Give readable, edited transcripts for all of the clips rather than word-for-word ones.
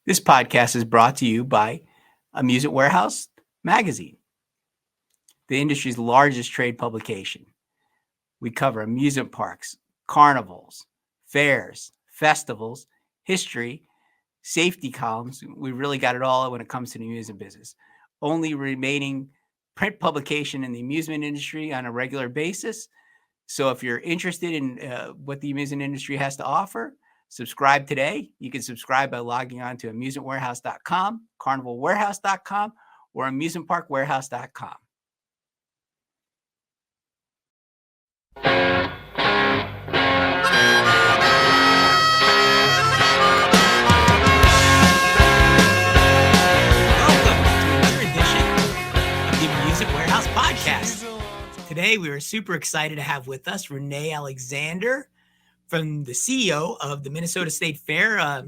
This podcast is brought to you by Amusement Warehouse Magazine, the industry's largest trade publication. We cover amusement parks, carnivals, fairs, festivals, history, safety columns. We really got it all when it comes to the amusement business. Only remaining print publication in the amusement industry on a regular basis. So if you're interested in what the amusement industry has to offer, subscribe today. You can subscribe by logging on to amusementwarehouse.com, carnivalwarehouse.com, or amusementparkwarehouse.com. Welcome to another edition of the Amusement Warehouse Podcast. Today, we are super excited to have with us Renee Alexander, from the CEO of the Minnesota State Fair,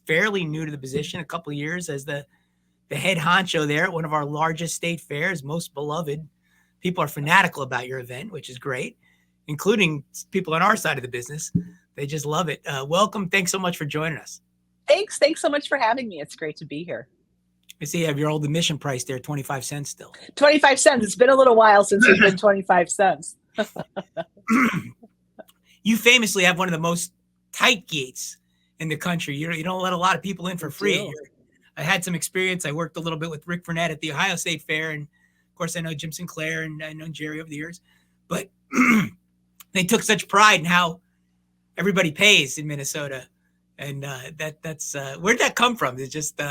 fairly new to the position, a couple of years as the head honcho there at one of our largest state fairs, most beloved. People are fanatical about your event, which is great, including people on our side of the business. They just love it. Welcome. Thanks so much for joining us. Thanks so much for having me. It's great to be here. I see you have your old admission price there, 25 cents still. 25 cents. It's been a little while since it's been 25 cents. You famously have one of the most tight gates in the country. You don't let a lot of people in for free. I had some experience. I worked a little bit with Rick Burnett at the Ohio State Fair. And of course, I know Jim Sinclair and I know Jerry over the years. But they took such pride in how everybody pays in Minnesota. And that's where'd that come from? Did it just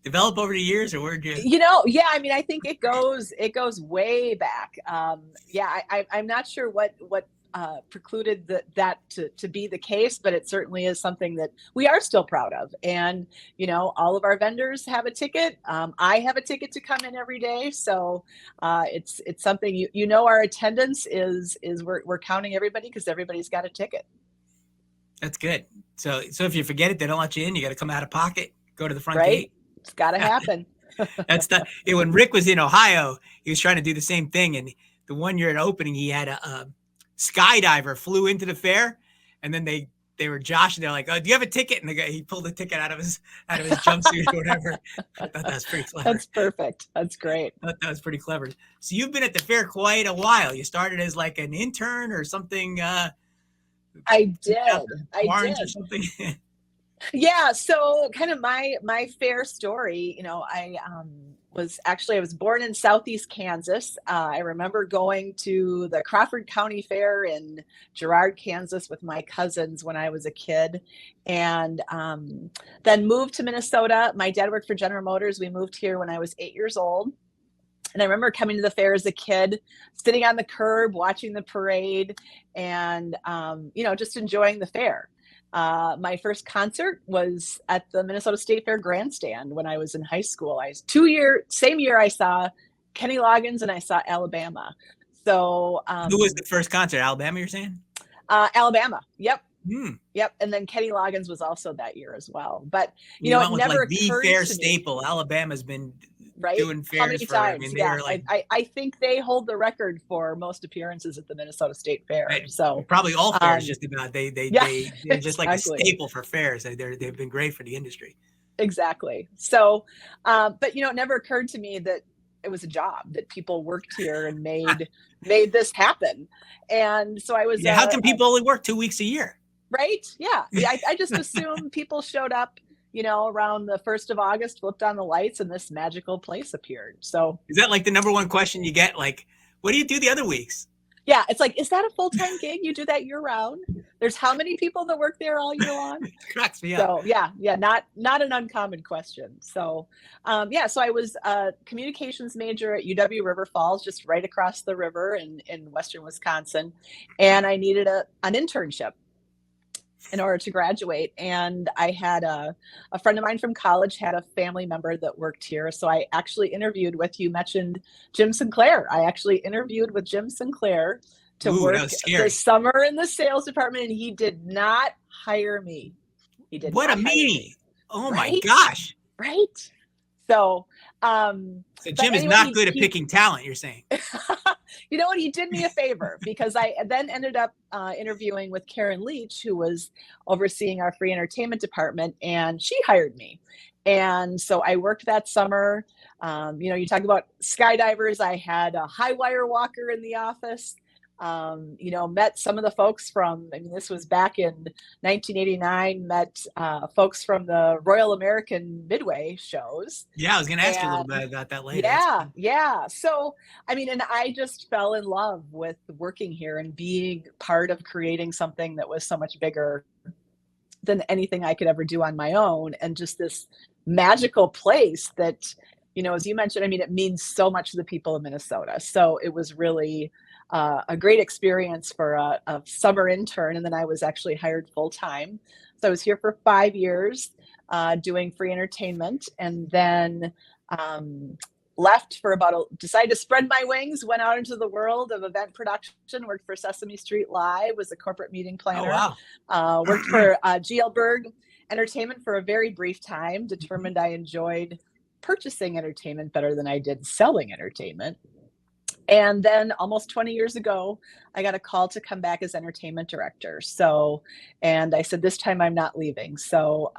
develop over the years, or where'd you? I think it goes way back. I'm not sure what precluded that to be the case, but it certainly is something that we are still proud of. And, all of our vendors have a ticket. I have a ticket to come in every day. So it's something, our attendance is we're counting everybody because everybody's got a ticket. That's good. So if you forget it, they don't let you in. You got to come out of pocket, go to the front right? gate. It's got to happen. When Rick was in Ohio, he was trying to do the same thing. And the one year at opening, he had a skydiver flew into the fair, and then they were joshing. They're like, "Oh, do you have a ticket?" And the guy, he pulled the ticket out of his jumpsuit or whatever. I thought that was pretty clever. That's perfect. That's great. I thought that was pretty clever. So you've been at the fair quite a while. You started as like an intern or something. I did. Or something. Yeah. So kind of my fair story, I was born in Southeast Kansas. I remember going to the Crawford County Fair in Girard, Kansas with my cousins when I was a kid, and then moved to Minnesota. My dad worked for General Motors. We moved here when I was 8 years old. And I remember coming to the fair as a kid, sitting on the curb, watching the parade, and, just enjoying the fair. My first concert was at the Minnesota State Fair grandstand when I was in high school. Same year I saw Kenny Loggins and I saw Alabama. So who was the first concert? Alabama, you're saying? Alabama. Yep. Hmm. Yep. And then Kenny Loggins was also that year as well. But it never like the fair staple. Alabama's been doing fairs. How many times? I think they hold the record for most appearances at the Minnesota State Fair. Right. So probably all fairs, just about. They're just like a staple for fairs. They've been great for the industry. Exactly. So, but it never occurred to me that it was a job, that people worked here and made this happen. And so I was. How can people only work 2 weeks a year? Right. Yeah. I just assumed people showed up, around the 1st of August, flipped on the lights, and this magical place appeared. So is that like the number one question you get? Like, what do you do the other weeks? Yeah. It's like, is that a full-time gig? You do that year round? There's how many people that work there all year long? Cracks me up. So yeah. Not an uncommon question. So, so I was a communications major at UW River Falls, just right across the river in Western Wisconsin. And I needed an internship in order to graduate. And I had a friend of mine from college had a family member that worked here. So I actually interviewed with, you mentioned Jim Sinclair. I actually interviewed with Jim Sinclair to work this summer in the sales department, and he did not hire me. He did. What not a meanie. Oh right? My gosh. Right. So Jim is not good at picking talent, you're saying. You know what? He did me a favor because I then ended up interviewing with Karen Leach, who was overseeing our free entertainment department, and she hired me. And so I worked that summer. You talk about skydivers. I had a high wire walker in the office. Met some of the folks from, this was back in 1989, met folks from the Royal American Midway shows. Yeah, I was going to ask you a little bit about that later. Yeah. So, and I just fell in love with working here and being part of creating something that was so much bigger than anything I could ever do on my own. And just this magical place that, as you mentioned, it means so much to the people of Minnesota. So it was really a great experience for a summer intern. And then I was actually hired full time. So I was here for 5 years doing free entertainment, and then left for decided to spread my wings, went out into the world of event production, worked for Sesame Street Live, was a corporate meeting planner. Oh, wow. Worked for GL Berg Entertainment for a very brief time, determined I enjoyed purchasing entertainment better than I did selling entertainment. And then almost 20 years ago, I got a call to come back as entertainment director. And I said, this time I'm not leaving. So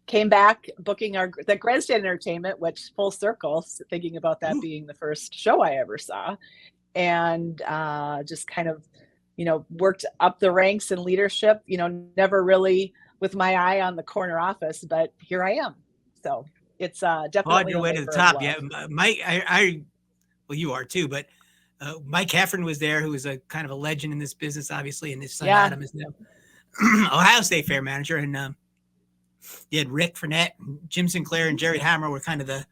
came back booking the Grandstand Entertainment, which full circle, thinking about that being the first show I ever saw. And just kind of, worked up the ranks in leadership, never really with my eye on the corner office, but here I am. So it's definitely on your way to the top. Yeah, Mike, well, you are too, but Mike Heffern was there, who was a kind of a legend in this business, obviously, and his son Adam is now Ohio State Fair manager. And you had Rick Frenette, Jim Sinclair, and Jerry Hammer were kind of the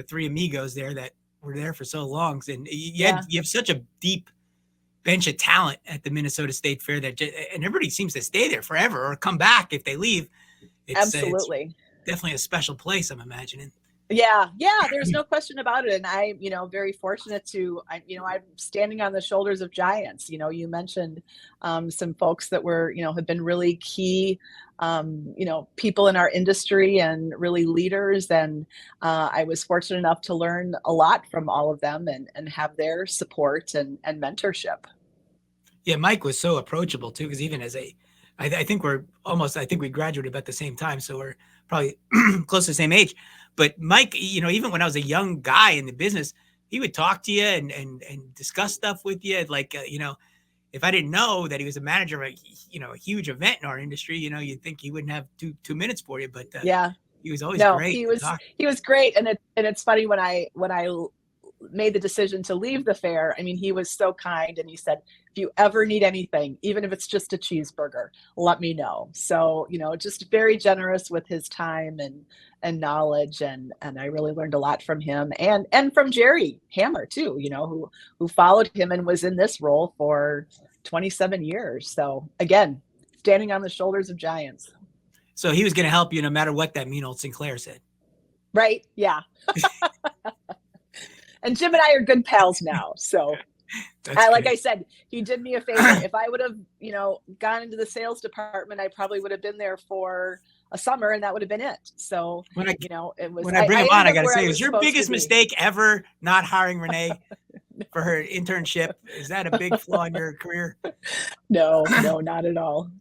three amigos there that were there for so long. And you have such a deep bench of talent at the Minnesota State Fair and everybody seems to stay there forever or come back if they leave. Absolutely. It's definitely a special place, I'm imagining. Yeah, there's no question about it. And I, very fortunate to, I'm standing on the shoulders of giants. You mentioned some folks that were, have been really key, people in our industry and really leaders. And I was fortunate enough to learn a lot from all of them and have their support and mentorship. Yeah, Mike was so approachable too, because even as I think we graduated about the same time, so we're probably close to the same age. But Mike, even when I was a young guy in the business, he would talk to you and discuss stuff with you. Like, if I didn't know that he was a manager of a huge event in our industry, you'd think he wouldn't have two minutes for you. But he was always great. He was great. And it's funny when I made the decision to leave the fair, he was so kind, and he said, if you ever need anything, even if it's just a cheeseburger, let me know. So, just very generous with his time and knowledge. And I really learned a lot from him and from Jerry Hammer too, who followed him and was in this role for 27 years. So again, standing on the shoulders of giants. So he was going to help you no matter what that mean old Sinclair said. Right. Yeah. And Jim and I are good pals now. So like I said, he did me a favor. If I would have, gone into the sales department, I probably would have been there for a summer and that would have been it. So, it was, when I bring him on, I got to say, was your biggest mistake ever not hiring Renee for her internship? Is that a big flaw in your career? No, not at all.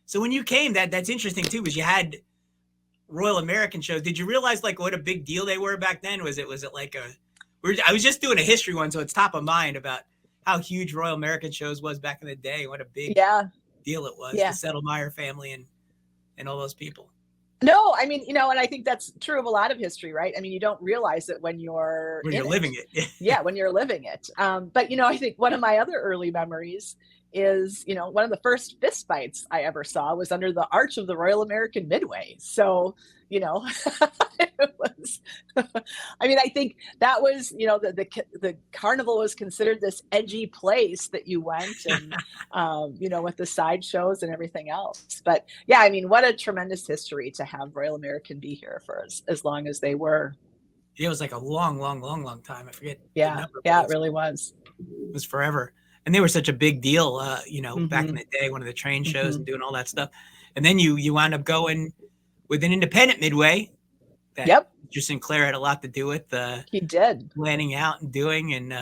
So when you came, that's interesting too, because you had Royal American shows. Did you realize what a big deal they were back then? Was it like I was just doing a history one, so it's top of mind about how huge Royal American shows was back in the day. What a big deal it was. The Settlemeyer family and all those people. No, and I think that's true of a lot of history, right? You don't realize it when you're living it. Yeah, when you're living it. But, I think one of my other early memories is, one of the first fist fights I ever saw was under the arch of the Royal American Midway. So, it was, I think that was, the carnival was considered this edgy place that you went and, with the sideshows and everything else. But yeah, what a tremendous history to have Royal American be here for as long as they were. It was like a long time. I forget. Yeah. Yeah, it really was. It was forever. And they were such a big deal, back in the day, one of the train shows and doing all that stuff. And then you wound up going with an independent Midway that Sinclair had a lot to do with. He did. Planning out and doing. And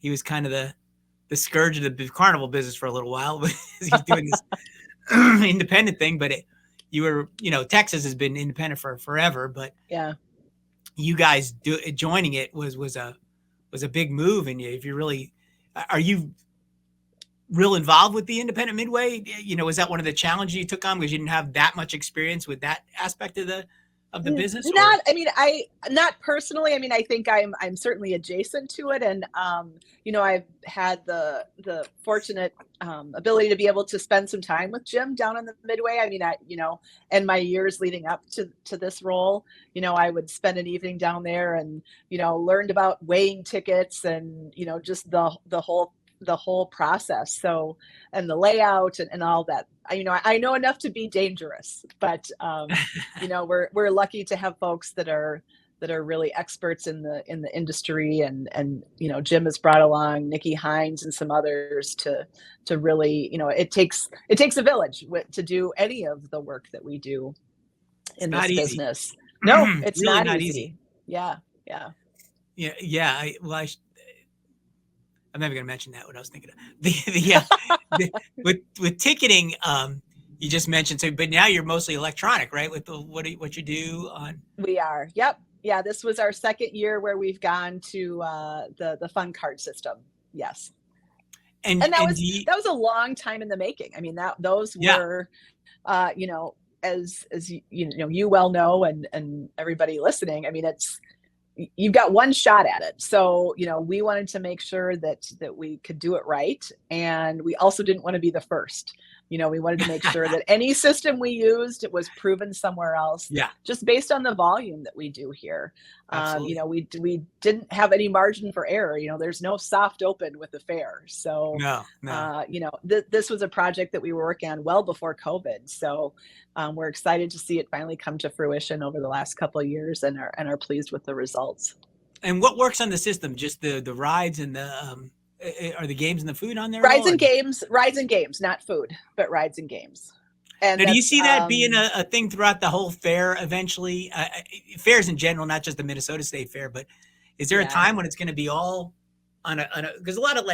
he was kind of the scourge of the carnival business for a little while. He's doing this independent thing, but Texas has been independent for forever, but yeah. You guys joining it was a big move. And if you really, are you real involved with the independent midway? Was that one of the challenges you took on because you didn't have that much experience with that aspect of the business? Not personally. I mean, I think I'm certainly adjacent to it. And, I've had the fortunate ability to be able to spend some time with Jim down in the Midway. I mean, and my years leading up to this role, I would spend an evening down there and, learned about weighing tickets and, just the whole process. So, and the layout and all that. I know enough to be dangerous, but we're lucky to have folks that are really experts in the industry, and Jim has brought along Nikki Hines and some others to really, it takes a village to do any of the work that we do in this business. No, it's really not easy. Yeah. I'm never going to mention that. What I was thinking of with ticketing, you just mentioned. So, but now you're mostly electronic, right? With what you do on. We are. Yep. Yeah. This was our second year where we've gone to the fun card system. Yes. And that was a long time in the making. I mean, those were, as you well know, and everybody listening. I mean, you've got one shot at it. So, we wanted to make sure that we could do it right. And we also didn't want to be the first. We wanted to make sure that any system we used was proven somewhere else. Yeah. Just based on the volume that we do here. We didn't have any margin for error. There's no soft open with the fair. So, no. This was a project that we were working on well before COVID. So we're excited to see it finally come to fruition over the last couple of years and are pleased with the results. And what works on the system? Just the rides and the are the games and the food on there? Rides and games, not food, but rides and games. And now, do you see that being a thing throughout the whole fair eventually? Fairs in general, not just the Minnesota State Fair, but is there a time when it's going to be all on a because a lot of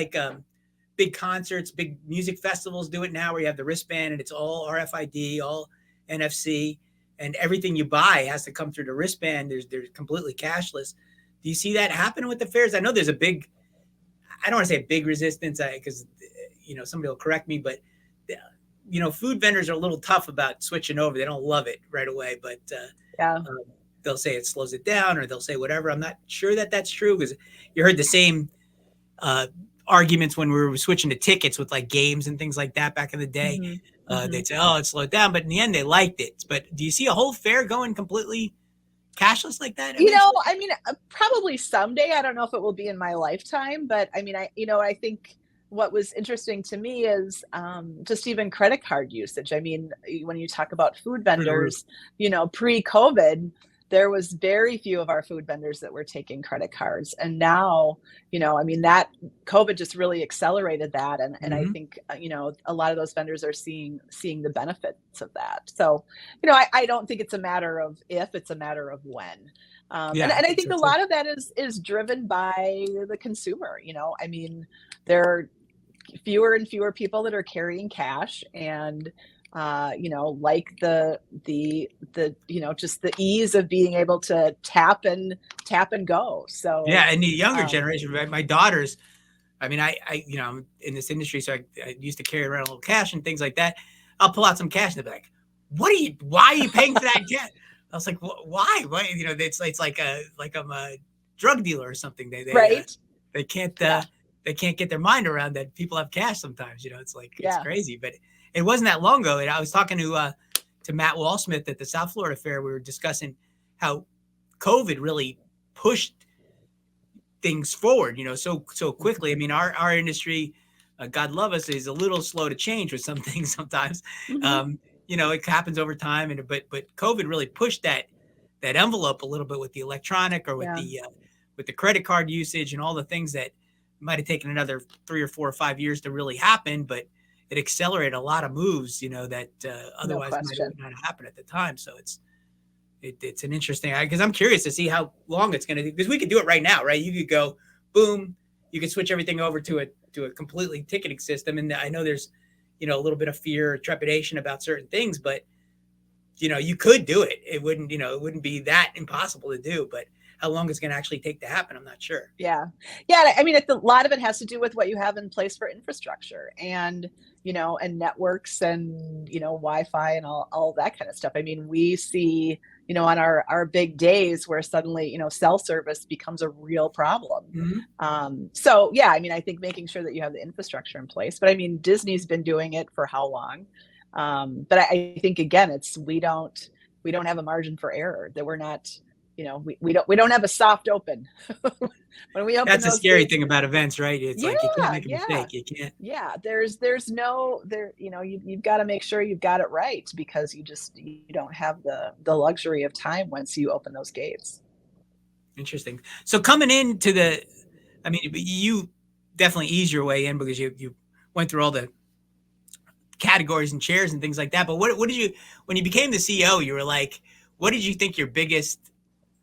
big concerts, big music festivals do it now where you have the wristband and it's all RFID, all NFC, and everything you buy has to come through the wristband. They're completely cashless. Do you see that happening with the fairs? I know there's I don't want to say a big resistance because, somebody will correct me, but, food vendors are a little tough about switching over. They don't love it right away, but they'll say it slows it down or they'll say whatever. I'm not sure that that's true because you heard the same arguments when we were switching to tickets with games and things like that back in the day. Mm-hmm. They'd say, oh, it slowed down, but in the end they liked it. But do you see a whole fair going completely cashless like that? Probably someday. I don't know if it will be in my lifetime, but I think what was interesting to me is just even credit card usage. I mean, when you talk about food vendors, pre-COVID, there was very few of our food vendors that were taking credit cards. And now, that COVID just really accelerated that. And I think, a lot of those vendors are seeing the benefits of that. So, I don't think it's a matter of if, it's a matter of when. And I think a lot of that is driven by the consumer. There are fewer and fewer people that are carrying cash, and like the just the ease of being able to tap and go. So and the younger generation, right? My daughters, I'm in this industry, so I used to carry around a little cash and things like that. I'll pull out some cash and they'll be like, why are you paying for that cash? I was like, why? It's like I'm a drug dealer or something. They can't get their mind around that people have cash sometimes. It's it's crazy. But it wasn't that long ago. And I was talking to Matt Walsmith at the South Florida Fair. We were discussing how COVID really pushed things forward, so quickly. I mean, our industry, God love us, is a little slow to change with some things sometimes. Mm-hmm. It happens over time, but COVID really pushed that envelope a little bit with the electronic or with the credit card usage and all the things that might have taken another 3 or 4 or 5 years to really happen, but it accelerated a lot of moves, that otherwise might not have happened at the time. So it's an interesting, because I'm curious to see how long it's going to do, because we could do it right now, right? You could go, boom, you could switch everything over to a completely ticketing system. And I know there's, a little bit of fear or trepidation about certain things, but you could do it. It wouldn't be that impossible to do, but how long it's going to actually take to happen, I'm not sure. Yeah. I mean, a lot of it has to do with what you have in place for infrastructure and, and networks and, Wi-Fi and all that kind of stuff. I mean, we see, on our big days where suddenly, cell service becomes a real problem. Mm-hmm. So yeah, I mean, I think making sure that you have the infrastructure in place, but I mean, Disney's been doing it for how long? But I think again, we don't have a margin for error, that we're not, we don't have a soft open. When we open, that's a scary thing about events, right? It's like you can't make a mistake. You can't. Yeah, there's no there. You've got to make sure you've got it right, because you don't have the luxury of time once you open those gates. Interesting. So coming into you definitely ease your way in because you went through all the categories and chairs and things like that. But what did you, when you became the CEO, you were like, what did you think your biggest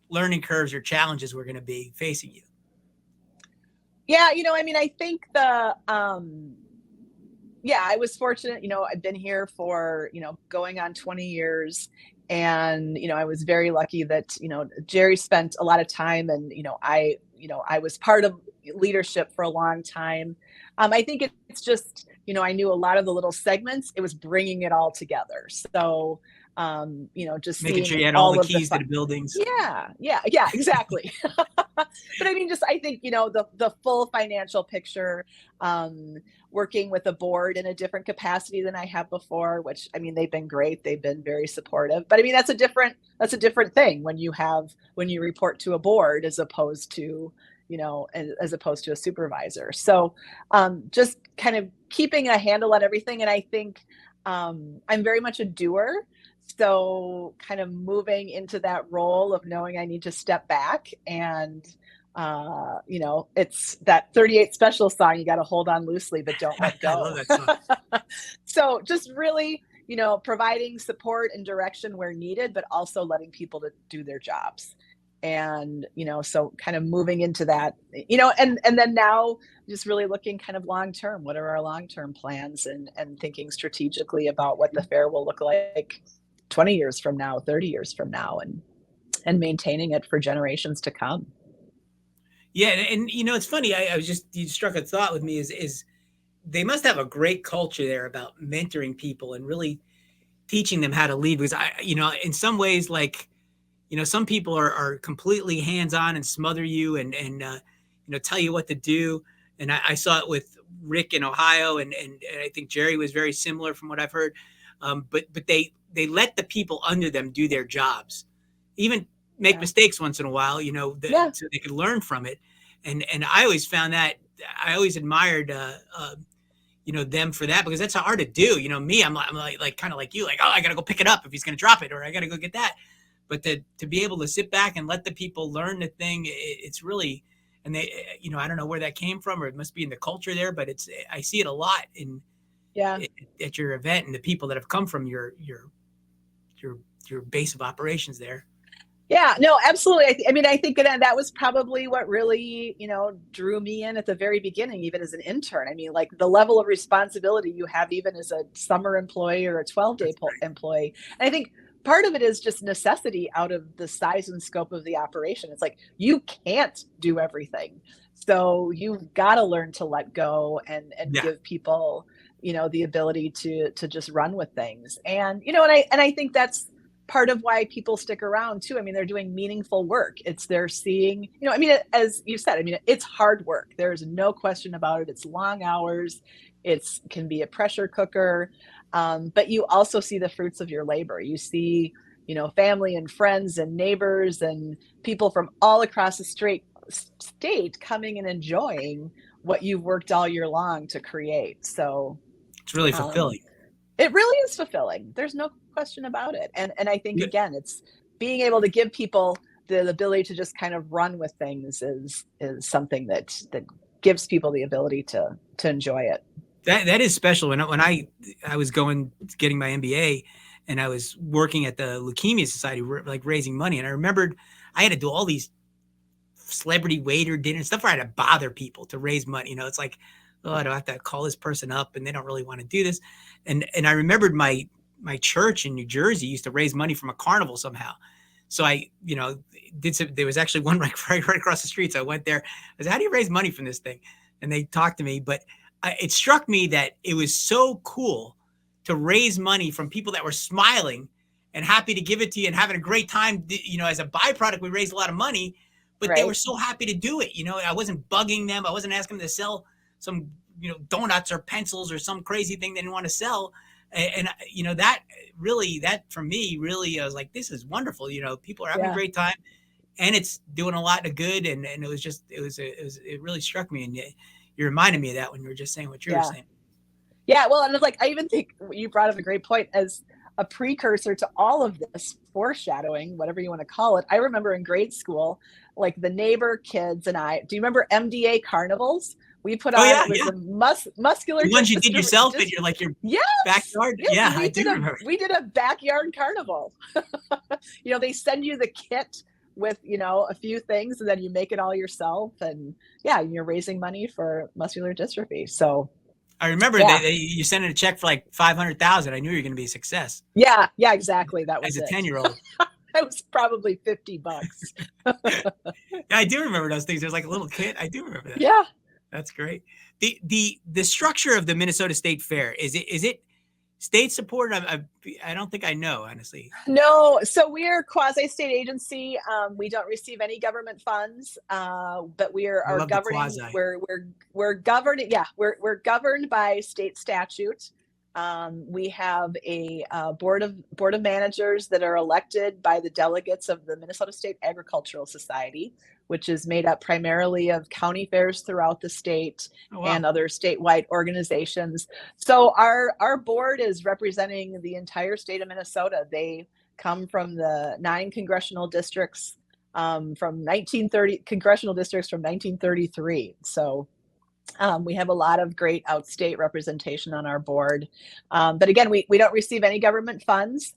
learning curves or challenges were going to be facing you? Yeah, I mean, I think I was fortunate, I've been here for, going on 20 years. And, I was very lucky that, Jerry spent a lot of time, and, I was part of leadership for a long time. I think it's just, I knew a lot of the little segments. It was bringing it all together. So, just making sure you had all the keys to the buildings. Yeah, exactly. But I mean, I think, the full financial picture, working with a board in a different capacity than I have before, which, I mean, they've been great. They've been very supportive, but I mean, that's a different thing when you report to a board as opposed to, as opposed to a supervisor. So, just kind of keeping a handle on everything. And I think, I'm very much a doer. So kind of moving into that role of knowing I need to step back and, it's that 38 Special song, you got to hold on loosely, but don't let go. I love that song. So just really, providing support and direction where needed, but also letting people to do their jobs. And, so kind of moving into that, and then now just really looking kind of long-term, what are our long-term plans, and thinking strategically about what the fair will look like 20 years from now, 30 years from now, and maintaining it for generations to come. Yeah. And it's funny. You struck a thought with me is they must have a great culture there about mentoring people and really teaching them how to lead, because in some ways, like, some people are completely hands-on and smother you and tell you what to do. And I saw it with Rick in Ohio, and I think Jerry was very similar from what I've heard. But they let the people under them do their jobs, even make mistakes once in a while, so they could learn from it. And I always found that, I always admired, them for that, because that's hard to do. Me, I'm like kind of like you, like, oh, I got to go pick it up if he's going to drop it, or I got to go get that. But to be able to sit back and let the people learn the thing, it's really, and they, I don't know where that came from, or it must be in the culture there, but I see it a lot at your event, and the people that have come from your base of operations there. Yeah, no, absolutely. I mean, I think that was probably what really, drew me in at the very beginning, even as an intern. I mean, like the level of responsibility you have, even as a summer employee or a 12-day employee. And I think part of it is just necessity out of the size and scope of the operation. It's like, you can't do everything. So you've got to learn to let go and give people, the ability to just run with things. And, and I think that's part of why people stick around too. I mean, they're doing meaningful work. They're seeing, I mean, as you said, I mean, it's hard work. There's no question about it. It's long hours. It can be a pressure cooker. But you also see the fruits of your labor. You see, family and friends and neighbors and people from all across the state coming and enjoying what you've worked all year long to create. So it's really fulfilling. It really is fulfilling. There's no question about it. And I think, again, it's being able to give people the ability to just kind of run with things is something that gives people the ability to enjoy it. That is special. When I was getting my MBA, and I was working at the Leukemia Society, like raising money, and I remembered I had to do all these celebrity waiter dinner, stuff where I had to bother people to raise money. You know, it's like, oh, I don't have to call this person up and they don't really want to do this. And I remembered my church in New Jersey used to raise money from a carnival somehow. So I, there was actually one right across the street. So I went there. I said, how do you raise money from this thing? And they talked to me, but it struck me that it was so cool to raise money from people that were smiling and happy to give it to you and having a great time. You know, as a byproduct, we raised a lot of money, but they were so happy to do it. You know, I wasn't bugging them. I wasn't asking them to sell some, donuts or pencils or some crazy thing they didn't want to sell. And that for me, really, I was like, this is wonderful. You know, people are having a great time and it's doing a lot of good. And it was just, it really struck me. And you reminded me of that when you were just saying what you were saying. Yeah. Well, and it's like, I even think you brought up a great point as a precursor to all of this foreshadowing, whatever you want to call it. I remember in grade school, like the neighbor kids and do you remember MDA carnivals? We put on a muscular. The ones you did yourself in your backyard. Yes, yeah, I do remember. We did a backyard carnival. They send you the kit with, a few things and then you make it all yourself. And you're raising money for muscular dystrophy. So I remember you sent in a check for like $500,000. I knew you were going to be a success. Yeah, exactly. That was as a 10-year-old. That was probably $50. I do remember those things. There's like a little kid. I do remember that. Yeah. That's great. The structure of the Minnesota State Fair, is it state supported? I don't think I know, honestly. No, so we're a quasi-state agency. We don't receive any government funds, but we are governing. We're governing. Yeah, we're governed by state statute. We have a board of managers that are elected by the delegates of the Minnesota State Agricultural Society, which is made up primarily of county fairs throughout the state and other statewide organizations. So our board is representing the entire state of Minnesota. They come from the 9 congressional districts from 1930 congressional districts from 1933. So we have a lot of great outstate representation on our board. But again, we don't receive any government funds.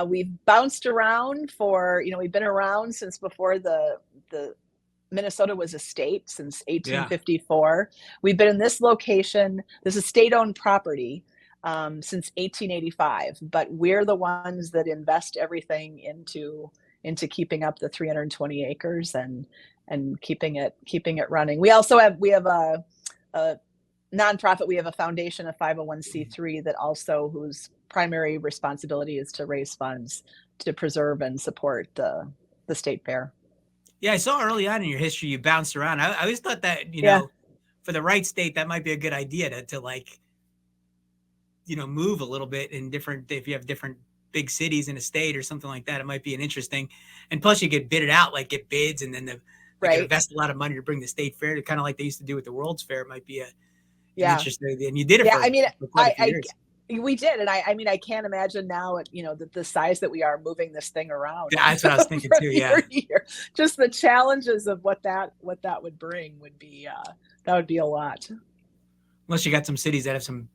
We've bounced around we've been around since before the Minnesota was a state, since 1854. We've been in this location. This is state-owned property since 1885, but we're the ones that invest everything into keeping up the 320 acres and keeping it running. We have a nonprofit. We have a foundation, a 501c3 that also whose primary responsibility is to raise funds to preserve and support the state fair. Yeah, I saw early on in your history you bounced around. I always thought that for the right state that might be a good idea to move a little bit in different. If you have different big cities in a state or something like that, it might be an interesting. And plus, you get bid it out, like get bids, and then invest a lot of money to bring the state fair to kind of like they used to do with the World's Fair. It might be an interesting. And you did it. For quite a few years. We did. And I can't imagine now, the size that we are moving this thing around. Yeah, that's what I was thinking too. Yeah. Just the challenges of what that would bring would be, that would be a lot. Unless you got some cities that have some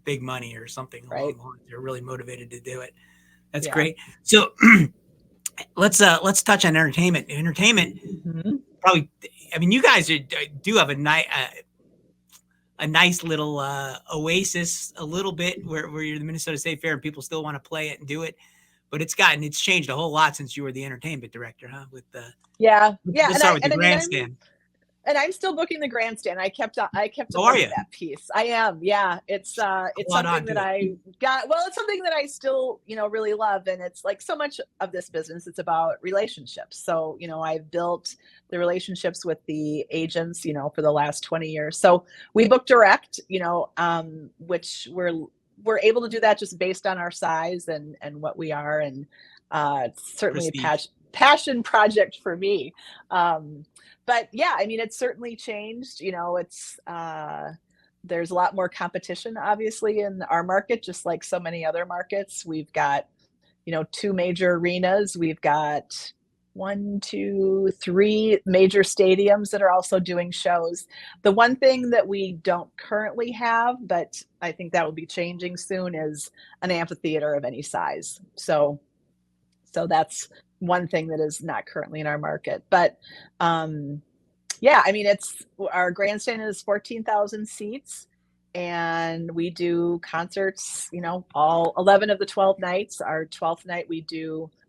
big money or something. Right. They're really motivated to do it. That's great. So let's touch on entertainment. Probably, you guys do have a nice little oasis, a little bit where you're the Minnesota State Fair and people still want to play it and do it, but it's changed a whole lot since you were the entertainment director, huh? Let's start with the grandstand. And I'm still booking the grandstand. I kept that piece. I am. Yeah. It's something that I got. Well, it's something that I still, really love. And it's like so much of this business, it's about relationships. So, I've built the relationships with the agents, for the last 20 years. So we book direct, which we're able to do that just based on our size and what we are. And it's certainly a passion project for me. But it's certainly changed. It's there's a lot more competition, obviously, in our market, just like so many other markets. We've got, 2 major arenas. We've got 1, 2, 3 major stadiums that are also doing shows. The one thing that we don't currently have, but I think that will be changing soon, is an amphitheater of any size. So that's one thing that is not currently in our market. But yeah, I mean, our grandstand is 14,000 seats, and we do concerts, all 11 of the 12 nights. Our 12th night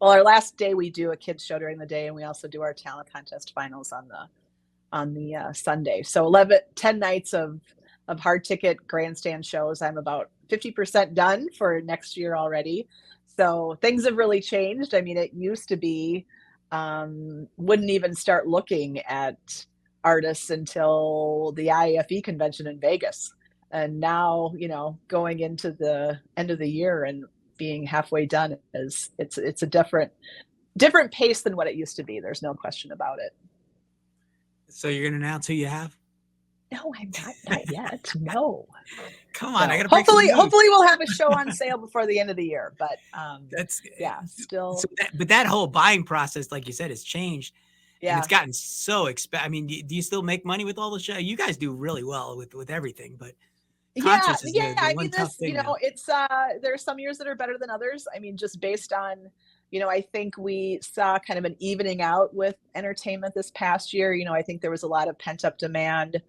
our last day we do a kids show during the day, and we also do our talent contest finals on the Sunday. So 10 nights of hard ticket grandstand shows. I'm about 50% done for next year already. So things have really changed. I mean, it used to be, wouldn't even start looking at artists until the IAFE convention in Vegas. And now, going into the end of the year and being halfway done it's a different pace than what it used to be. There's no question about it. So you're going to announce who you have? No, I'm not yet. No. Come on, So I got to break some news. Hopefully we'll have a show on sale before the end of the year, but still. So but that whole buying process, like you said, has changed. Yeah. And it's gotten so expensive. I mean, do you still make money with all the show? You guys do really well with everything, but concerts is the one tough thing. It's there are some years that are better than others. I mean, just based on, I think we saw kind of an evening out with entertainment this past year. I think there was a lot of pent up demand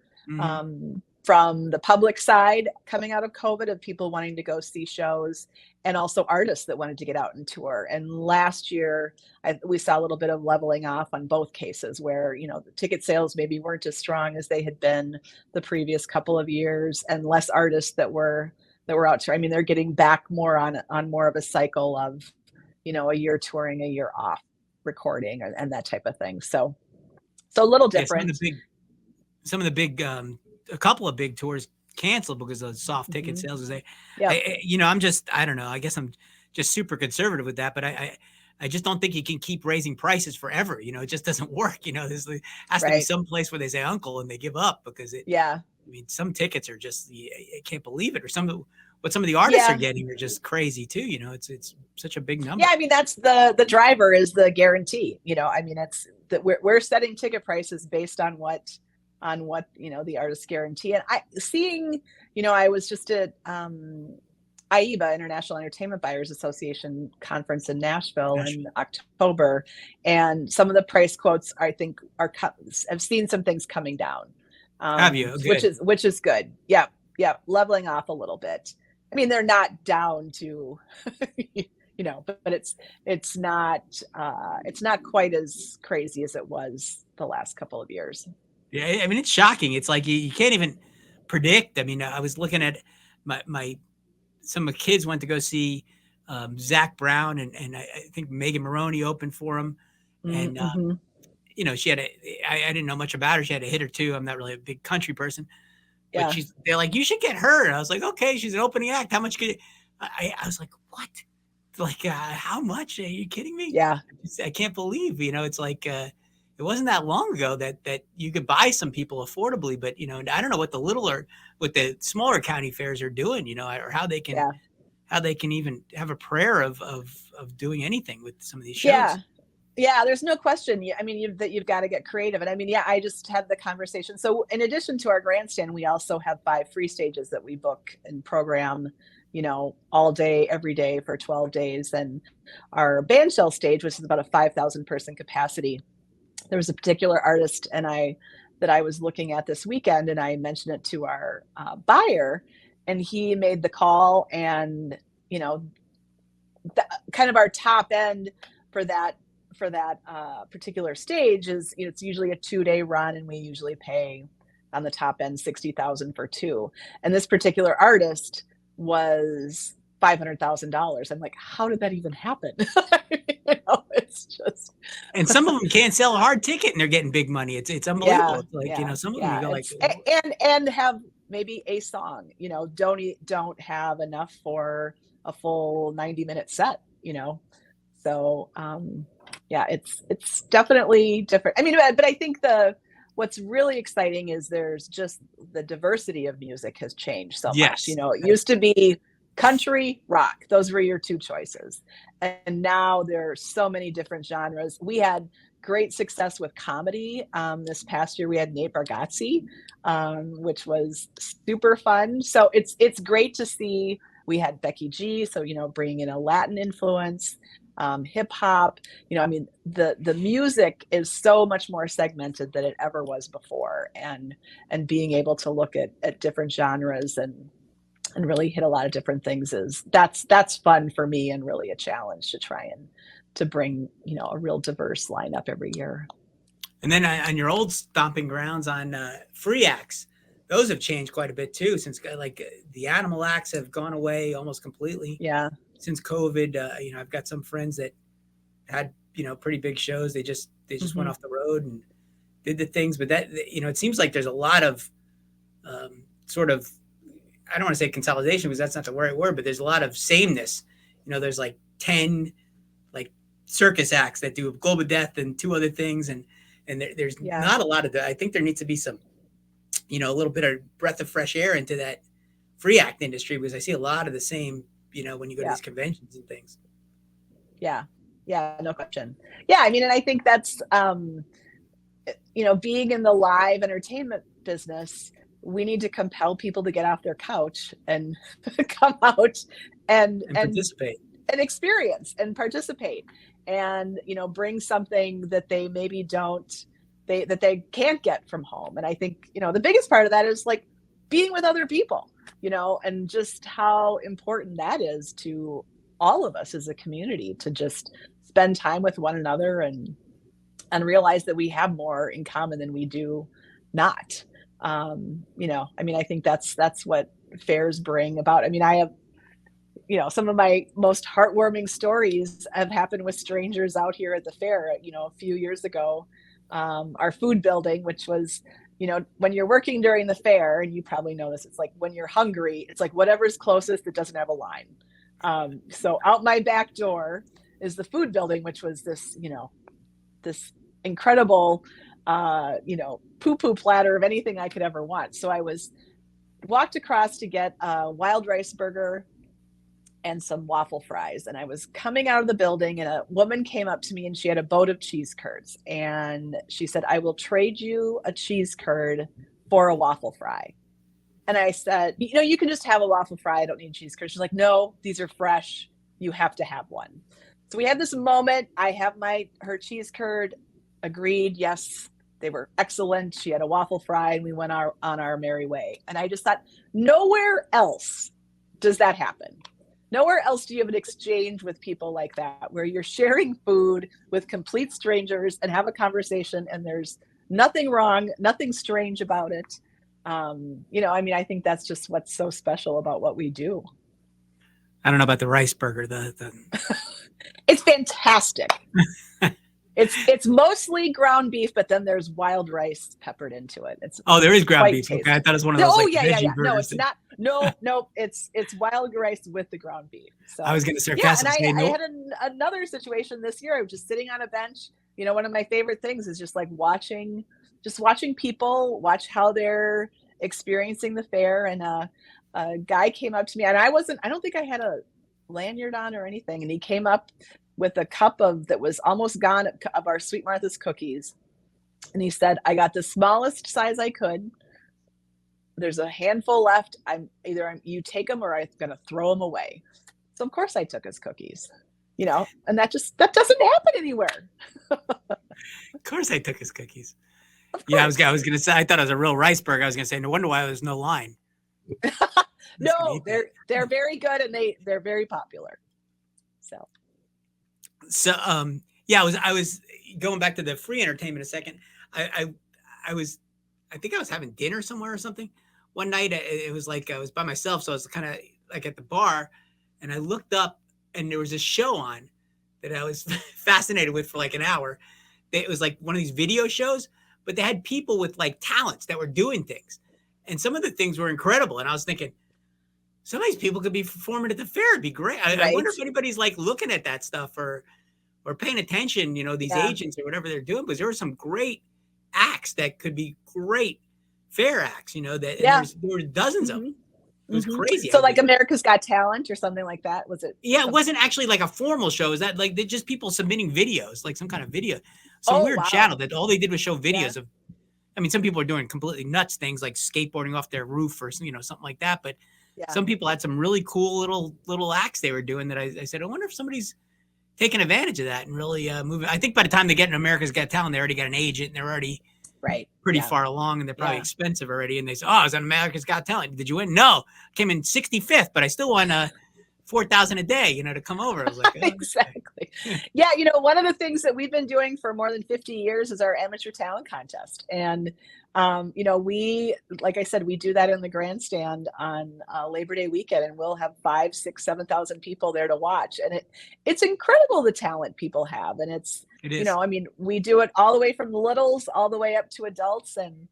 from the public side coming out of COVID, of people wanting to go see shows, and also artists that wanted to get out and tour. And last year, we saw a little bit of leveling off on both cases, where, the ticket sales maybe weren't as strong as they had been the previous couple of years, and less artists that were out there. I mean, they're getting back more on more of a cycle of, a year touring, a year off recording, and that type of thing. So a little different. Some of the big, a couple of big tours canceled because of soft ticket sales. I don't know. I guess I'm just super conservative with that, but I just don't think you can keep raising prices forever. It just doesn't work. There has to be some place where they say uncle and they give up, because I mean, some tickets are just, I can't believe it. Or what some of the artists are getting are just crazy too. It's such a big number. Yeah. I mean, that's the driver is the guarantee. I mean, it's that we're setting ticket prices based on what the artist guarantee. And I was just at IEBA, International Entertainment Buyers Association conference in Nashville in October, and some of the price quotes, I think, I've seen some things coming down. Have you? Which is good. Yeah, leveling off a little bit. I mean, they're not down to, but it's not quite as crazy as it was the last couple of years. Yeah, I mean, it's shocking. It's like you can't even predict. I mean, I was looking at some of the kids went to go see Zach Brown, and I think Megan Maroney opened for him. And, she had I didn't know much about her. She had a hit or two. I'm not really a big country person. But they're like, you should get her. And I was like, okay, she's an opening act. How much could I was like, what? Like, how much? Are you kidding me? Yeah. I can't believe, it's like, it wasn't that long ago that you could buy some people affordably, but I don't know what the smaller county fairs are doing, or how they can even have a prayer of doing anything with some of these shows. Yeah, there's no question. I mean, you've got to get creative. And I mean, I just had the conversation. So in addition to our grandstand, we also have 5 free stages that we book and program, all day, every day for 12 days. And our bandshell stage, which is about a 5,000 person capacity. There was a particular artist that I was looking at this weekend, and I mentioned it to our buyer, and he made the call, and, kind of our top end for that particular stage is, it's usually a 2-day run, and we usually pay on the top end $60,000 for 2. And this particular artist was $500,000. I'm like, how did that even happen? It's just. And some of them can't sell a hard ticket, and they're getting big money. It's unbelievable. It's like some of them you go like, and have maybe a song. Don't have enough for a full 90-minute set. So it's definitely different. I mean, but I think what's really exciting is there's just the diversity of music has changed so much. It used to be country, rock. Those were your 2 choices. And now there are so many different genres. We had great success with comedy. This past year, we had Nate Bargatze, which was super fun. So it's great to see. We had Becky G, so, bringing in a Latin influence. hip hop. I mean, the music is so much more segmented than it ever was before, and being able to look at different genres and really hit a lot of different things that's fun for me, and really a challenge to try and to bring a real diverse lineup every year. And then on your old stomping grounds on free acts, those have changed quite a bit too, since like the animal acts have gone away almost completely. Yeah. Since COVID, I've got some friends that had, pretty big shows. They just went off the road and did the things, but that, it seems like there's a lot of sort of, I don't want to say consolidation because that's not the right word, but there's a lot of sameness. There's like 10 like circus acts that do Globe of Death and 2 other things. And there's not a lot of that. I think there needs to be some, a little bit of breath of fresh air into that free act industry, because I see a lot of the same, when you go to these conventions and things. Yeah. Yeah. No question. Yeah. I mean, and I think that's, being in the live entertainment business, we need to compel people to get off their couch and come out and participate and experience and participate, and bring something that they maybe that they can't get from home. And I think the biggest part of that is like being with other people, and just how important that is to all of us as a community, to just spend time with one another and realize that we have more in common than we do not. I mean, I think that's what fairs bring about. I mean, I have, some of my most heartwarming stories have happened with strangers out here at the fair. A few years ago, our food building, which was, when you're working during the fair, and you probably know this, it's like when you're hungry, it's like whatever's closest that doesn't have a line. So out my back door is the food building, which was this, this incredible, poo-poo platter of anything I could ever want. So I walked across to get a wild rice burger and some waffle fries. And I was coming out of the building, and a woman came up to me, and she had a boat of cheese curds. And she said, "I will trade you a cheese curd for a waffle fry." And I said, "You can just have a waffle fry. I don't need cheese curds." She's like, "No, these are fresh. You have to have one." So we had this moment. I have her cheese curd, agreed. Yes, they were excellent. She had a waffle fry, and we went on our merry way. And I just thought, nowhere else does that happen. Nowhere else do you have an exchange with people like that, where you're sharing food with complete strangers and have a conversation, and there's nothing wrong, nothing strange about it. I mean, I think that's just what's so special about what we do. I don't know about the rice burger. It's fantastic. It's mostly ground beef, but then there's wild rice peppered into it. There is ground beef. Tasty. Okay, I thought it was one of those. Yeah. No, it's not. No, it's wild rice with the ground beef. So I was going to sarcastically say no. I had another situation this year. I was just sitting on a bench. One of my favorite things is just like watching people watch how they're experiencing the fair. And a guy came up to me, and I don't think I had a lanyard on or anything, and he came up with a cup that was almost gone of our Sweet Martha's cookies. And he said, "I got the smallest size I could. There's a handful left. You take them, or I'm going to throw them away." So of course I took his cookies, and that doesn't happen anywhere. Of course I took his cookies. Yeah, I was going to say, I thought it was a real rice burger. I was going to say, no wonder why there's no line. No, they're very good, and they're very popular. So, I was going back to the free entertainment a second. I think I was having dinner somewhere or something. One night, it was like I was by myself, so I was kind of like at the bar, and I looked up, and there was a show on that I was fascinated with for like an hour. It was like one of these video shows, but they had people with like talents that were doing things, and some of the things were incredible. And I was thinking, some of these people could be performing at the fair. It'd be great. I wonder if anybody's like looking at that stuff or paying attention, these agents or whatever they're doing, because there were some great acts that could be great fair acts, there were dozens of them. It was crazy. So like America's Got Talent or something like that, was it? Yeah, it wasn't actually like a formal show. Is that like they're just people submitting videos, like some kind of video, some weird channel that all they did was show videos of. I mean, some people are doing completely nuts things like skateboarding off their roof or something like that. But some people had some really cool little acts they were doing that I said, I wonder if somebody's taking advantage of that and really moving. I think by the time they get in America's Got Talent, they already got an agent and they're already pretty far along, and they're probably expensive already. And they say, "Oh, I was on America's Got Talent. Did you win?" No, I came in 65th, but I still won $4,000 a day, to come over. I was like, oh, exactly. Yeah. One of the things that we've been doing for more than 50 years is our amateur talent contest. And, we, like I said, we do that in the grandstand on Labor Day weekend, and we'll have 5, 6, 7,000 people there to watch. And it's incredible the talent people have. And it is. We do it all the way from the littles all the way up to adults. And,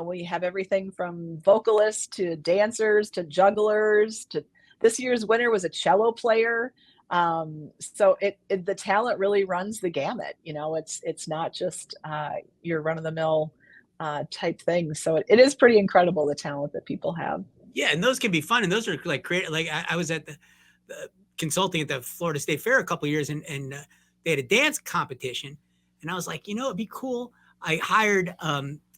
we have everything from vocalists to dancers to jugglers to this year's winner was a cello player. So the talent really runs the gamut. It's not just your run of the mill type thing. So it is pretty incredible, the talent that people have. Yeah. And those can be fun. And those are like creative. Like I was at the consulting at the Florida State Fair a couple of years, and they had a dance competition. And I was like, it'd be cool. I hired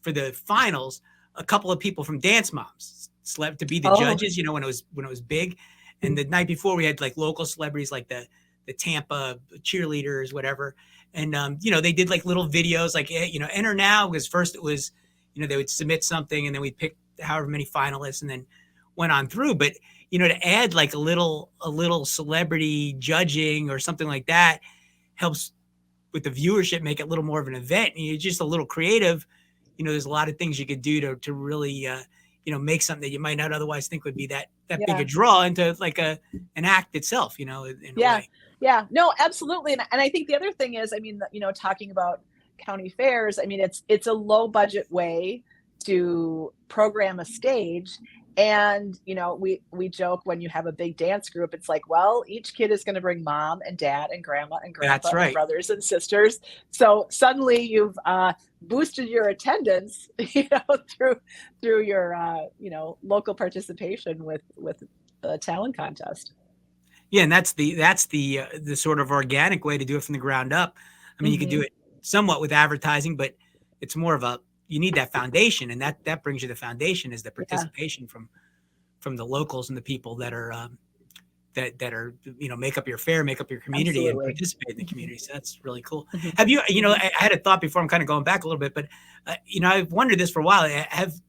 for the finals a couple of people from Dance Moms to be the judges, when it was big. And the night before we had like local celebrities like the Tampa cheerleaders, whatever. And, they did like little videos like, enter now, because first it was, they would submit something and then we'd pick however many finalists and then went on through. But, to add like a little celebrity judging or something like that helps with the viewership, make it a little more of an event. And you're just a little creative. There's a lot of things you could do to really, make something that you might not otherwise think would be that big a draw into like an act itself, in a way. Yeah, no, absolutely. And I think the other thing is, talking about county fairs, it's a low budget way to program a stage. And, we joke when you have a big dance group, it's like, well, each kid is going to bring mom and dad and grandma and grandpa and brothers and sisters. So suddenly you've boosted your attendance, through your, local participation with the talent contest. Yeah. And that's the sort of organic way to do it from the ground up. You can do it somewhat with advertising, but it's more of you need that foundation, and that brings you the foundation is the participation from the locals and the people that are that are make up your fair, make up your community, and participate in the community. So that's really cool. Have you I had a thought before, I'm kind of going back a little bit, but I've wondered this for a while. Have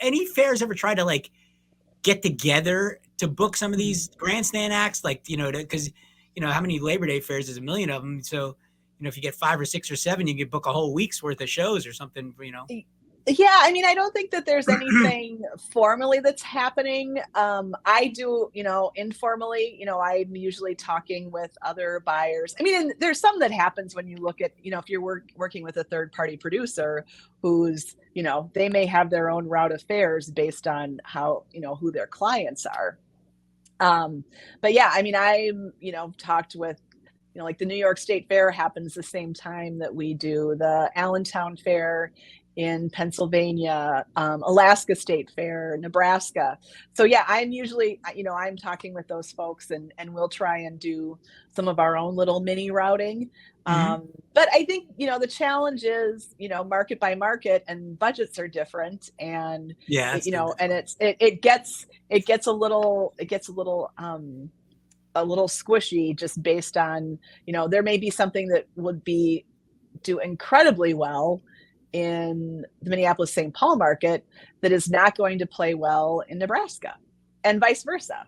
any fairs ever tried to like get together to book some of these grandstand acts, like because how many Labor Day fairs? There's a million of them, so. If you get 5 or 6 or 7, you could book a whole week's worth of shows or something, Yeah, I don't think that there's anything formally that's happening. I do, informally, I'm usually talking with other buyers. And there's some that happens when you look at, if you're working with a third party producer who's, they may have their own route of fairs based on how, who their clients are. But yeah, I'm, talked with, like the New York State Fair happens the same time that we do, the Allentown Fair in Pennsylvania, Alaska State Fair, Nebraska. So yeah, I'm usually, I'm talking with those folks and we'll try and do some of our own little mini routing. But I think, the challenge is, market by market, and budgets are different. And, and it gets a little squishy just based on, there may be something that would do incredibly well in the Minneapolis-St. Paul market that is not going to play well in Nebraska, and vice versa.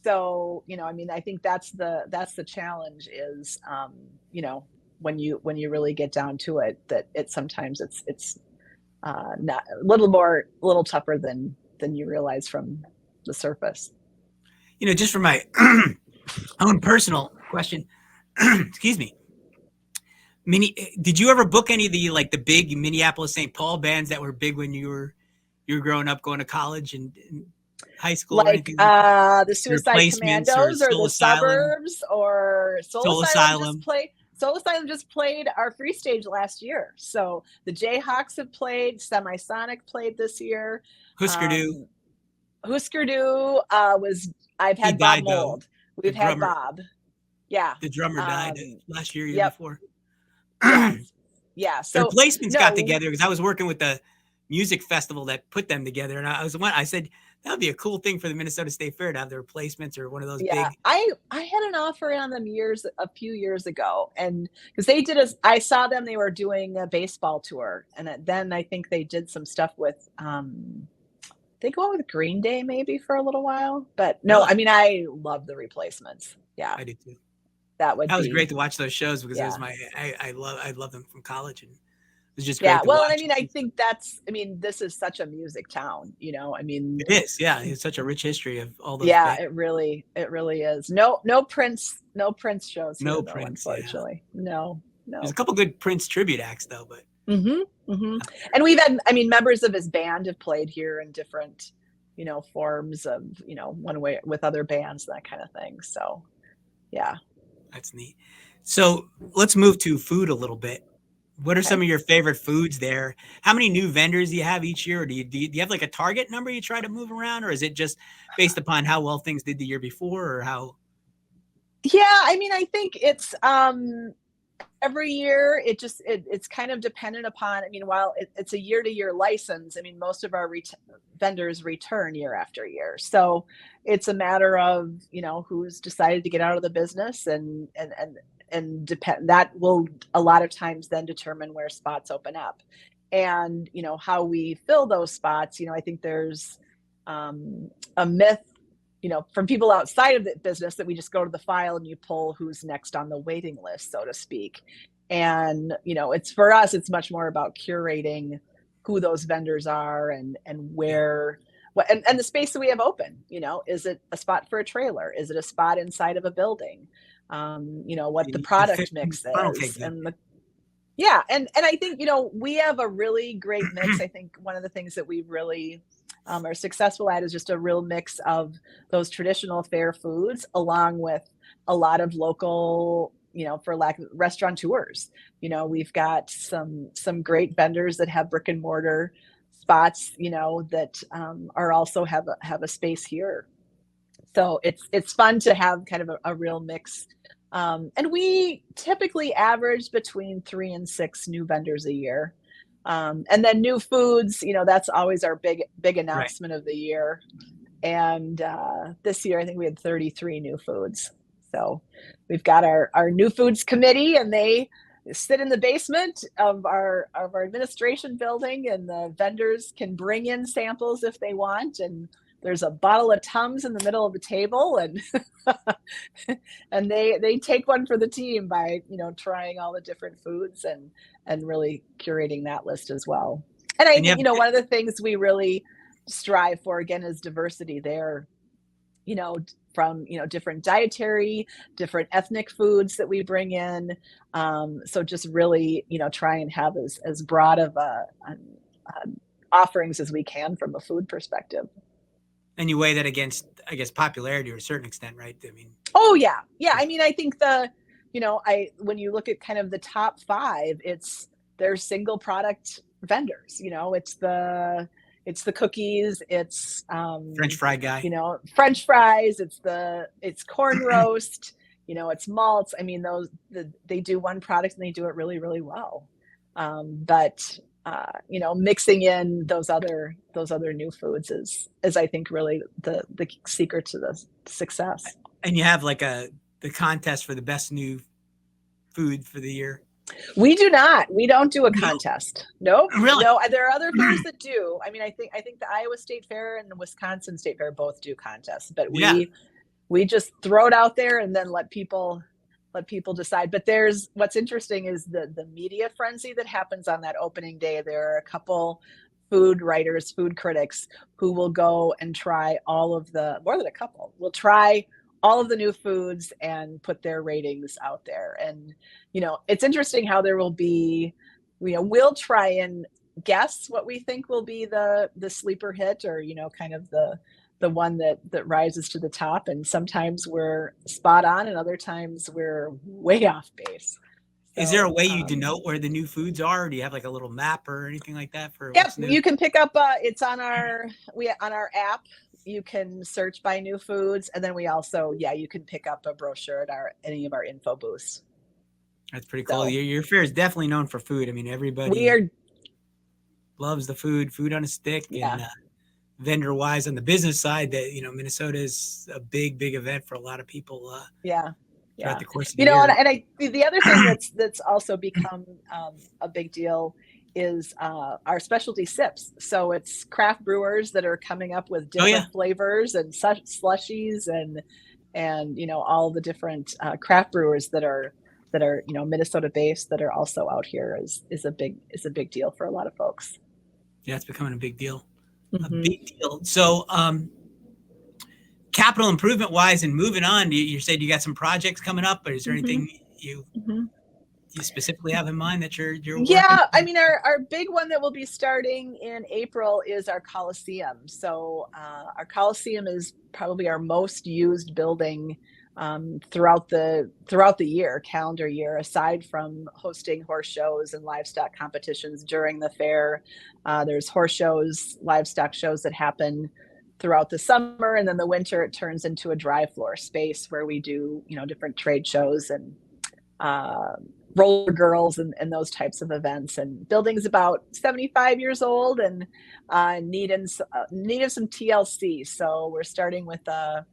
So, I think that's the challenge is, when you really get down to it, that sometimes it's not a little tougher than you realize from the surface. Just for my own personal question, excuse me. Did you ever book any of the big Minneapolis-St. Paul bands that were big when you were growing up, going to college and high school? Like the Suicide Commandos or the Suburbs or Soul Asylum Soul Asylum just played our free stage last year. So the Jayhawks have played, Semisonic played this year. Husker Du. I've had Bob Mold. We've had Bob. Yeah. The drummer died last year, before. Yeah. So the replacements got together because I was working with the music festival that put them together. And I said, that would be a cool thing for the Minnesota State Fair to have the replacements or one of those Yeah, big. I had an offer on them a few years ago, and because I saw them, they were doing a baseball tour, and then I think they did some stuff with, they go with Green Day maybe for a little while, but no, Really? I mean, I love the replacements. Yeah, I do too. that would That was great be, to watch those shows because it was yeah. I love them from college, and it was just Yeah, great to well, and I watch. mean, I mean, this is such a music town, I mean, It is, yeah. It's such a rich history of all those yeah, bands. it really is. No Prince shows here No though, Prince, yeah. unfortunately. No, There's a no. couple good Prince tribute acts though, but And we've had, I mean, members of his band have played here in different, forms of, one way with other bands, that kind of thing. So, yeah. that's neat. So let's move to food a little bit. What are Okay. some of your favorite foods there? How many new vendors do you have each year? Or do you have like a target number you try to move around, or is it just based upon how well things did the year before, or how? Yeah, I mean, I think it's every year it's kind of dependent upon, I mean, while it's a year-to-year license, I mean, most of our vendors return year after year. So it's a matter of, who's decided to get out of the business, and depend, that will a lot of times then determine where spots open up. And how we fill those spots, I think there's a myth, from people outside of the business, that we just go to the file and you pull who's next on the waiting list, so to speak. And, it's, for us, it's much more about curating who those vendors are, and where, and the space that we have open. Is it a spot for a trailer? Is it a spot inside of a building? What the product mix Funnel is, cake. and yeah, and I think, we have a really great mix. I think one of the things that we really are successful at is just a real mix of those traditional fair foods, along with a lot of local, for lack of, restaurateurs. We've got some great vendors that have brick and mortar spots, that are also have a space here. So it's fun to have kind of a real mix. And we typically average between 3 and 6 new vendors a year. And then new foods, that's always our big announcement of the year. And this year, I think we had 33 new foods. So we've got our new foods committee, and they sit in the basement of our administration building, and the vendors can bring in samples if they want. And there's a bottle of Tums in the middle of the table, and and they take one for the team by, trying all the different foods, and really curating that list as well. And I think, one of the things we really strive for, again, is diversity there, from, different dietary, different ethnic foods that we bring in. So just really, try and have as broad of offerings as we can from a food perspective. And you weigh that against, I guess, popularity to a certain extent, right? I mean, oh yeah. I mean, I think when you look at kind of the top 5, they're single product vendors. It's the cookies, it's French fry guy. French fries, it's corn roast, it's malts. I mean, they do one product and they do it really, really well. But mixing in those other new foods is I think really the secret to the success. And you have like the contest for the best new food for the year. We do not. We don't do a contest. Nope. Really? No, there are other fairs that do. I mean, I think the Iowa State Fair and the Wisconsin State Fair both do contests, but we just throw it out there and then let people decide. But what's interesting is the media frenzy that happens on that opening day. There are a couple food writers, food critics who will go and try more than a couple, will try all of the new foods and put their ratings out there. And, it's interesting how there will be, we'll try and guess what we think will be the sleeper hit, or, kind of the one that rises to the top. And sometimes we're spot on, and other times we're way off base. So, is there a way you denote where the new foods are? Or do you have like a little map or anything like that for? Yep, you can pick up. It's on our app. You can search by new foods, and then we also, you can pick up a brochure at any of our info booths. That's pretty cool. So, your fair is definitely known for food. I mean, everybody. loves the food on a stick, Yeah. and vendor wise on the business side, that Minnesota is a big event for a lot of people Yeah. throughout Yeah. the course of the You know, year. the other thing that's also become a big deal is our specialty sips. So it's craft brewers that are coming up with Oh yeah, different flavors and such slushies and all the different craft brewers that are Minnesota based that are also out here is a big deal for a lot of folks. yeah, it's becoming a big deal. A Hmm. big deal. So, capital improvement wise, and moving on, you said you got some projects coming up, but is there Hmm. anything you Hmm. you specifically have in mind that you're working Yeah, I on? mean, our big one that will be starting in April is our Coliseum. So our Coliseum is probably our most used building throughout the year, calendar year, aside from hosting horse shows and livestock competitions during the fair. There's horse shows, livestock shows that happen throughout the summer, and then the winter it turns into a dry floor space where we do different trade shows and uh, roller girls and those types of events. And building's about 75 years old and needed some TLC. So we're starting with a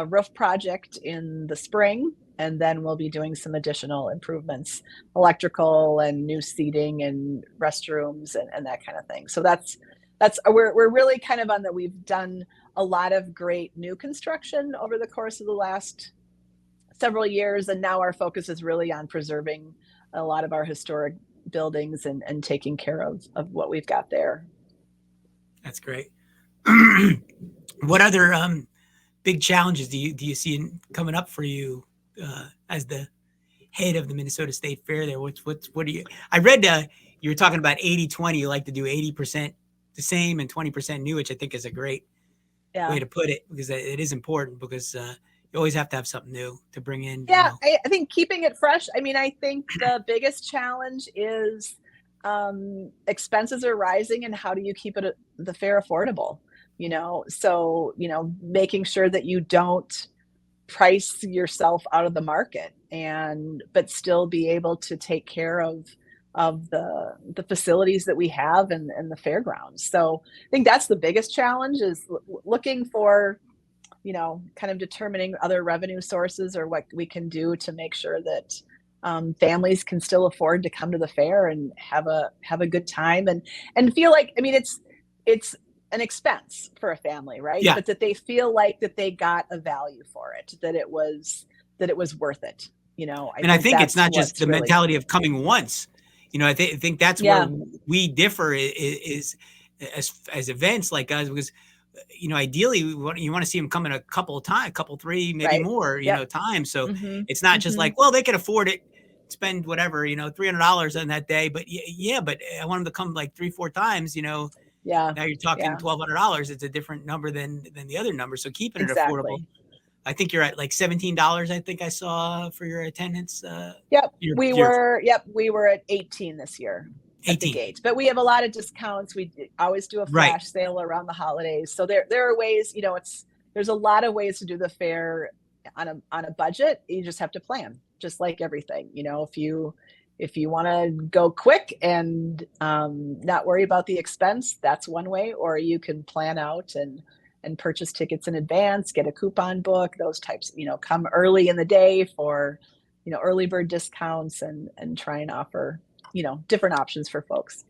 roof project in the spring, and then we'll be doing some additional improvements, electrical and new seating and restrooms and that kind of thing. So we're really kind of on that. We've done a lot of great new construction over the course of the last several years, and now our focus is really on preserving a lot of our historic buildings and taking care of what we've got there. That's great. What other big challenges do you see coming up for you as the head of the Minnesota State Fair there? What do you? I read you were talking about 80-20. You like to do 80% the same and 20% new, which I think is a great way Yeah. to put it, because it is important, because you always have to have something new to bring in. Yeah, I think keeping it fresh. I mean, I think the biggest challenge is expenses are rising, and how do you keep the fair affordable? So making sure that you don't price yourself out of the market, and but still be able to take care of the facilities that we have and the fairgrounds. So I think that's the biggest challenge is looking for kind of determining other revenue sources or what we can do to make sure that families can still afford to come to the fair and have a good time and feel like, I mean, it's an expense for a family, right? Yeah, But that they feel like that they got a value for it, that it was worth it. I and I think think it's that's not just what's the really, mentality of coming once. I think that's where yeah, we differ is as events like us, because ideally you want to see them come in a couple of times, couple, three, maybe right. more, Yep. times. So Hmm. it's not just Hmm. like, well, they can afford it, spend whatever, $300 on that day. But yeah, but I want them to come like 3, 4 times. Yeah. Now you're talking Yeah, $1,200. It's a different number than the other number. So keeping it affordable. exactly. I think you're at like $17. I think I saw for your attendance. Yep, Your we were at 18 this year at the 18, gate, but we have a lot of discounts. We always do a right? flash sale around the holidays. So there are ways, there's a lot of ways to do the fair on a budget. You just have to plan, just like everything. If you want to go quick and not worry about the expense, that's one way, or you can plan out and purchase tickets in advance, get a coupon book, those types, come early in the day for, early bird discounts and try and offer, different options for folks.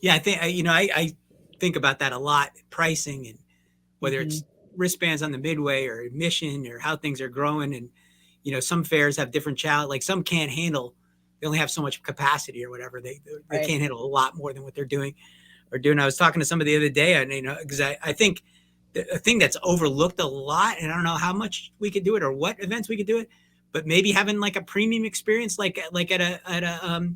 Yeah, I think I think about that a lot, pricing, and whether Hmm. it's wristbands on the midway or admission or how things are growing. And some fairs have different challenge. Like some can't handle, they only have so much capacity or whatever. They Right. can't handle a lot more than what they're doing or doing. I was talking to somebody the other day, and because I think a thing that's overlooked a lot, and I don't know how much we could do it or what events we could do it, but maybe having like a premium experience, like at a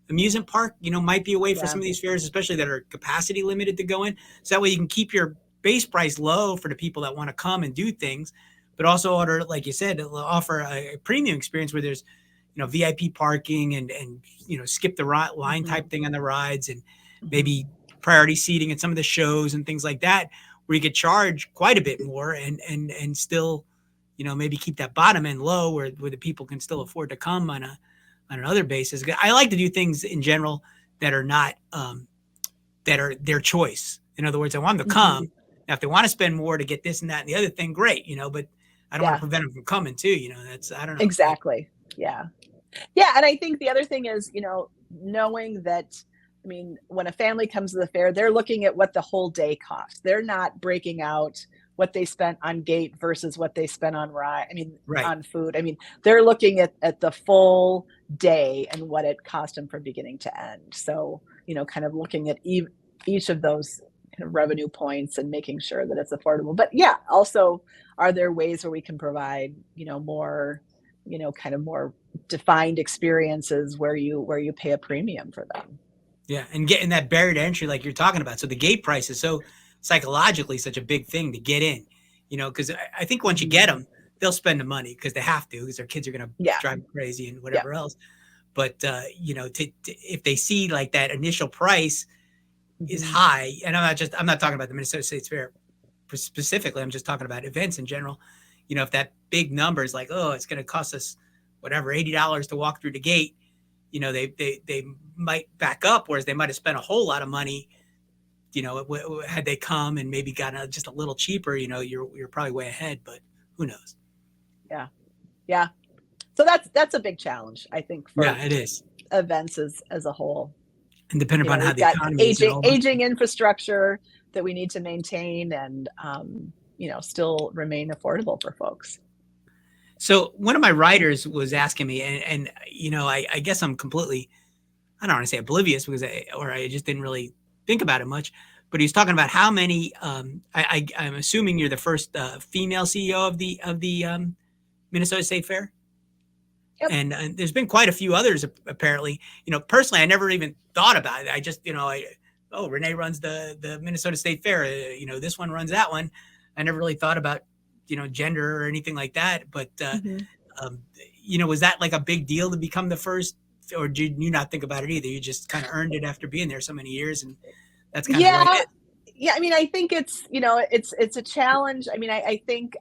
amusement park, might be a way for Yeah. some of these fairs, especially that are capacity limited, to go in. So that way you can keep your base price low for the people that want to come and do things, but also order, like you said, offer a premium experience where there's, VIP parking and skip the line Hmm. type thing on the rides, and Hmm. maybe priority seating at some of the shows and things like that, where you could charge quite a bit more and still, maybe keep that bottom end low where the people can still afford to come on another basis. I like to do things in general that are not that are their choice. In other words, I want them to come. Now, if they want to spend more to get this and that and the other thing, great, but I don't want to prevent them from coming too. That's, I don't know. Exactly. Yeah. Yeah. And I think the other thing is, knowing that, when a family comes to the fair, they're looking at what the whole day costs. They're not breaking out what they spent on gate versus what they spent on ride. Right. On food. They're looking at the full day and what it cost them from beginning to end. So, kind of looking at each of those kind of revenue points and making sure that it's affordable. But yeah, also, are there ways where we can provide, more, kind of more defined experiences where you pay a premium for them? Yeah, and getting that barrier to entry like you're talking about. So the gate price is so psychologically such a big thing to get in, because I think once you get them, they'll spend the money because they have to, because their kids are going to drive crazy and whatever else. But, if they see like that initial price is high, and I'm not talking about the Minnesota State Fair specifically, I'm just talking about events in general. If that big number is like, oh, it's going to cost us whatever, $80 to walk through the gate, they might back up, whereas they might have spent a whole lot of money, had they come and maybe gotten just a little cheaper, you're probably way ahead, but who knows? Yeah. Yeah. So that's a big challenge, I think, for it is events as a whole. And depending upon how the economy aging infrastructure that we need to maintain and, still remain affordable for folks. So one of my writers was asking me, and I guess I'm completely, I don't want to say oblivious because I just didn't really think about it much, but he's talking about how many, I'm assuming you're the first female CEO of the Minnesota State Fair. Yep. And there's been quite a few others apparently. Personally, I never even thought about it. I just, Renee runs the Minnesota State Fair. This one runs that one. I never really thought about, gender or anything like that. But, was that like a big deal to become the first, or did you not think about it either? You just kind of earned it after being there so many years, and that's kind of what it is. Yeah. I think it's, it's a challenge. I think,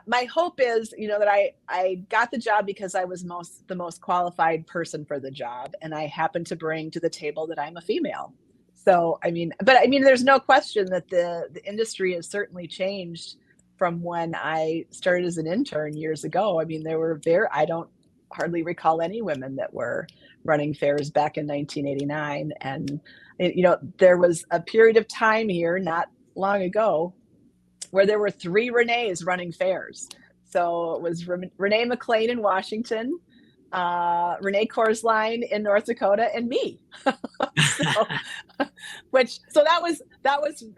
my hope is, that I got the job because I was the most qualified person for the job. And I happen to bring to the table that I'm a female. So, there's no question that the industry has certainly changed from when I started as an intern years ago. I don't hardly recall any women that were running fairs back in 1989. And, there was a period of time here not long ago where there were 3 Renees running fairs. So it was Renee McLean in Washington, Renee Korsline in North Dakota, and me. so that was,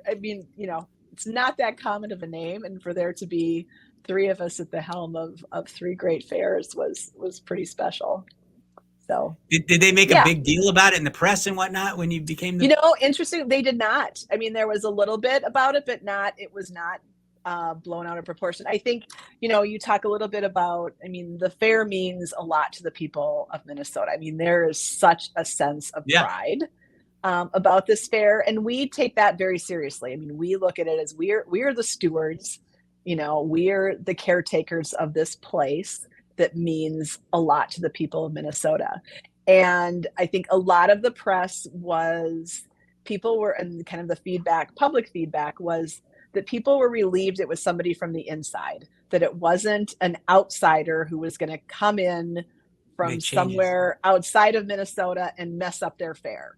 it's not that common of a name. And for there to be 3 of us at the helm of 3 great fairs was pretty special. So did they make a big deal about it in the press and whatnot when you became the... Interesting. They did not. There was a little bit about it, but it was not blown out of proportion. I think, you talk a little bit about, the fair means a lot to the people of Minnesota. there is such a sense of pride about this fair, and we take that very seriously. We look at it as we are the stewards, we're the caretakers of this place that means a lot to the people of Minnesota. And I think a lot of the press and kind of the public feedback was that people were relieved it was somebody from the inside, that it wasn't an outsider who was going to come in from somewhere outside of Minnesota and mess up their fair.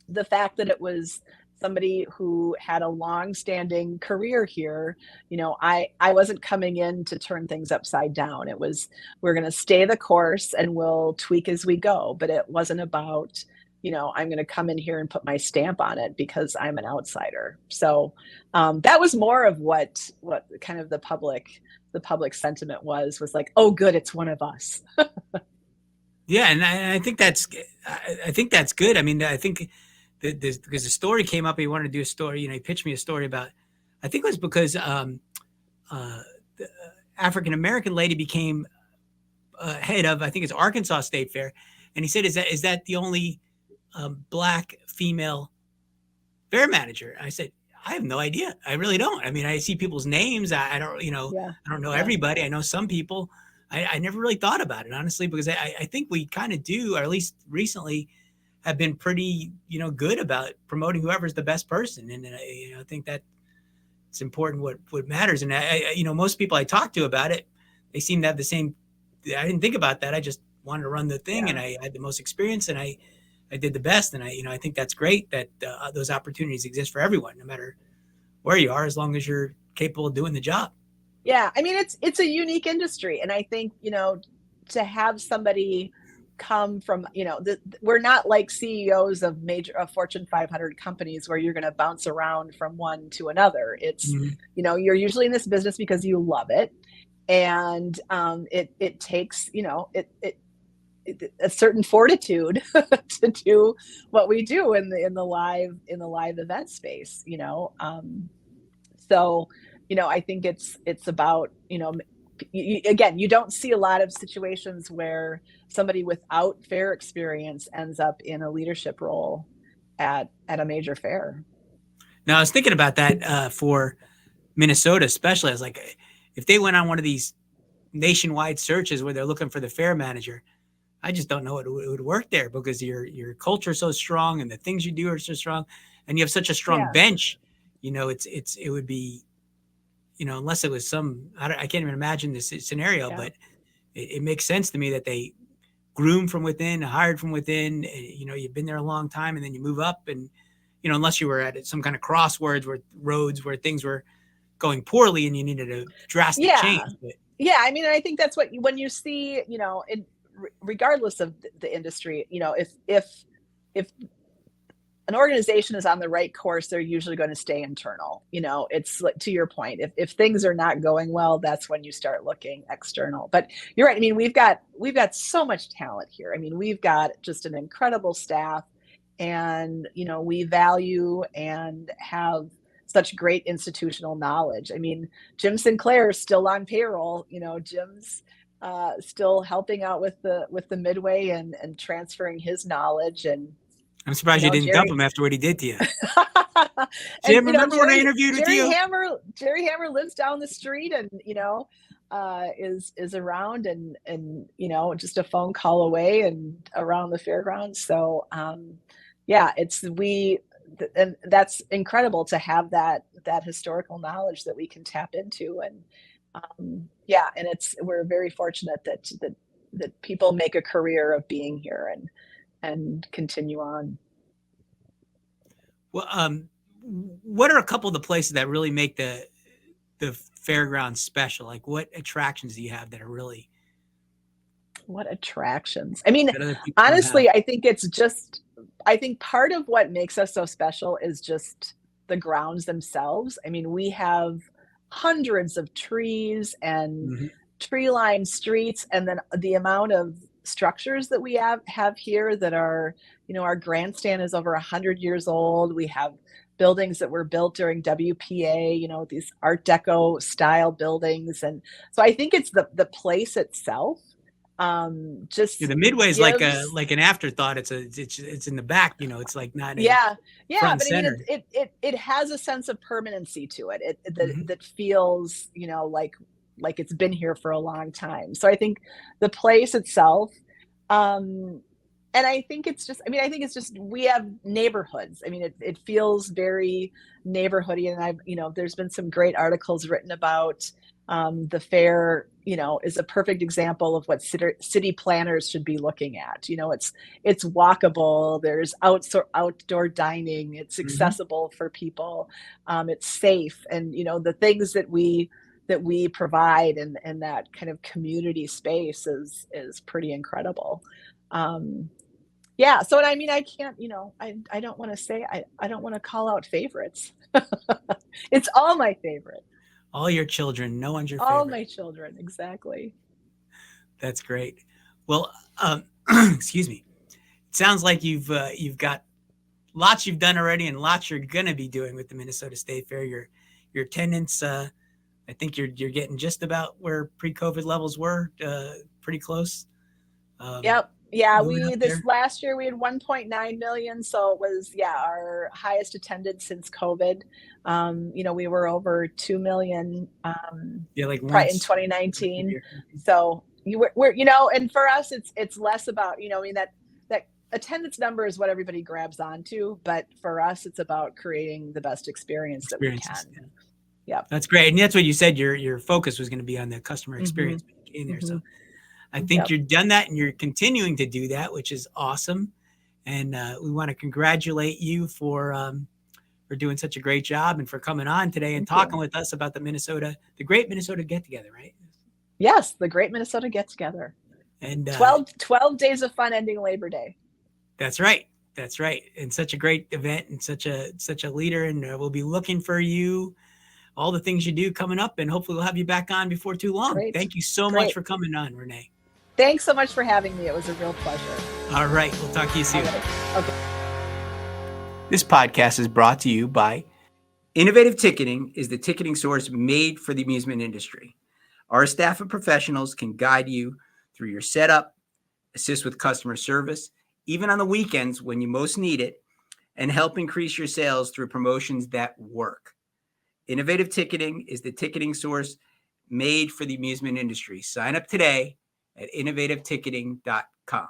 The fact that it was somebody who had a long-standing career here, I wasn't coming in to turn things upside down. It was, we're going to stay the course and we'll tweak as we go. But it wasn't about, I'm going to come in here and put my stamp on it because I'm an outsider. So that was more of what kind of the public sentiment was like, oh, good, it's one of us. Yeah, and I think that's good. I think because the story came up, he wanted to do a story. He pitched me a story about, I think it was because the African American lady became head of, I think it's Arkansas State Fair, and he said, "Is that the only Black female fair manager?" I said, "I have no idea. I really don't. I see people's names. I don't, I don't know everybody. I know some people. I never really thought about it, honestly, because I think we kind of do, or at least recently, have been pretty, good about promoting whoever's the best person. And I think that it's important what matters. And most people I talk to about it, they seem to have the same. I didn't think about that. I just wanted to run the thing, and I had the most experience, and I did the best. And I think that's great that those opportunities exist for everyone, no matter where you are, as long as you're capable of doing the job. Yeah, I mean, it's a unique industry, and I think to have somebody come from we're not like CEOs of Fortune 500 companies where you're going to bounce around from one to another. It's you're usually in this business because you love it, and it takes a certain fortitude to do what we do in the live event space. So I think it's about again, you don't see a lot of situations where somebody without fair experience ends up in a leadership role at a major fair. Now, I was thinking about that for Minnesota, especially. I was like, if they went on one of these nationwide searches where they're looking for the fair manager, I just don't know it would work there, because your culture is so strong and the things you do are so strong, and you have such a strong bench. It would be, unless it was I can't even imagine this scenario, but it makes sense to me that they groom from within, hired from within. You've been there a long time, and then you move up, and unless you were at some kind of crossroads where things were going poorly and you needed a drastic change. But, I mean, I think that's when you see, regardless of the industry, if an organization is on the right course, they're usually going to stay internal. It's like, to your point, if things are not going well, that's when you start looking external. But you're right. I mean, we've got so much talent here. I mean, we've got just an incredible staff, and, we value and have such great institutional knowledge. I mean, Jim Sinclair is still on payroll. Jim's still helping out with the Midway and transferring his knowledge. And I'm surprised you didn't dump him after what he did to you. Jim, remember when I interviewed with you? Jerry Hammer lives down the street, and is around, and just a phone call away and around the fairgrounds. So and that's incredible to have that historical knowledge that we can tap into. And and we're very fortunate that people make a career of being here and continue on. Well, what are a couple of the places that really make the fairgrounds special? Like, what attractions do you have that are really? What attractions? I mean, honestly, I think part of what makes us so special is just the grounds themselves. I mean, we have hundreds of trees and tree-lined streets, and then the amount of structures that we have here that are, our grandstand is over 100 years old. We have buildings that were built during WPA, these Art Deco style buildings. And so I think it's the place itself. The Midway is like an afterthought. It's in the back, it's like not front but center. I mean, it has a sense of permanency to it. That feels like it's been here for a long time. So I think the place itself, and I think it's just we have neighborhoods. I mean, it feels very neighborhoody, and there's been some great articles written about the fair, is a perfect example of what city planners should be looking at. It's walkable. There's outdoor dining. It's accessible for people. It's safe, and the things that we provide in that kind of community space is pretty incredible. So, and I mean, I can't, I don't want to say, I don't want to call out favorites. It's all my favorite. All your children. No one's your favorite. All my children. Exactly. That's great. Well, excuse me. It sounds like you've got lots you've done already and lots you're going to be doing with the Minnesota State Fair. Your attendance, I think you're getting just about where pre-COVID levels were, pretty close. Yep. Yeah, this last year we had 1.9 million. So it was, our highest attendance since COVID. We were over 2 million in 2019. So we're and for us, it's less about, that attendance number is what everybody grabs onto, but for us, it's about creating the best experience that we can. Yeah. That's great. And that's what you said, your focus was going to be on the customer experience when you came there. So I think you've done that and you're continuing to do that, which is awesome. And we want to congratulate you for doing such a great job and for coming on today and talking with us about the Great Minnesota Get Together, right? Yes, the Great Minnesota Get Together. And 12 days of fun ending Labor Day. That's right. That's right. And such a great event and such a leader. And we'll be looking for you, all the things you do coming up, and hopefully we'll have you back on before too long. Great. Thank you so much for coming on, Renee. Thanks so much for having me. It was a real pleasure. All right. We'll talk to you soon. Okay. This podcast is brought to you by Innovative Ticketing is the ticketing source made for the amusement industry. Our staff of professionals can guide you through your setup, assist with customer service, even on the weekends when you most need it, and help increase your sales through promotions that work. Innovative Ticketing is the ticketing source made for the amusement industry. Sign up today at innovativeticketing.com.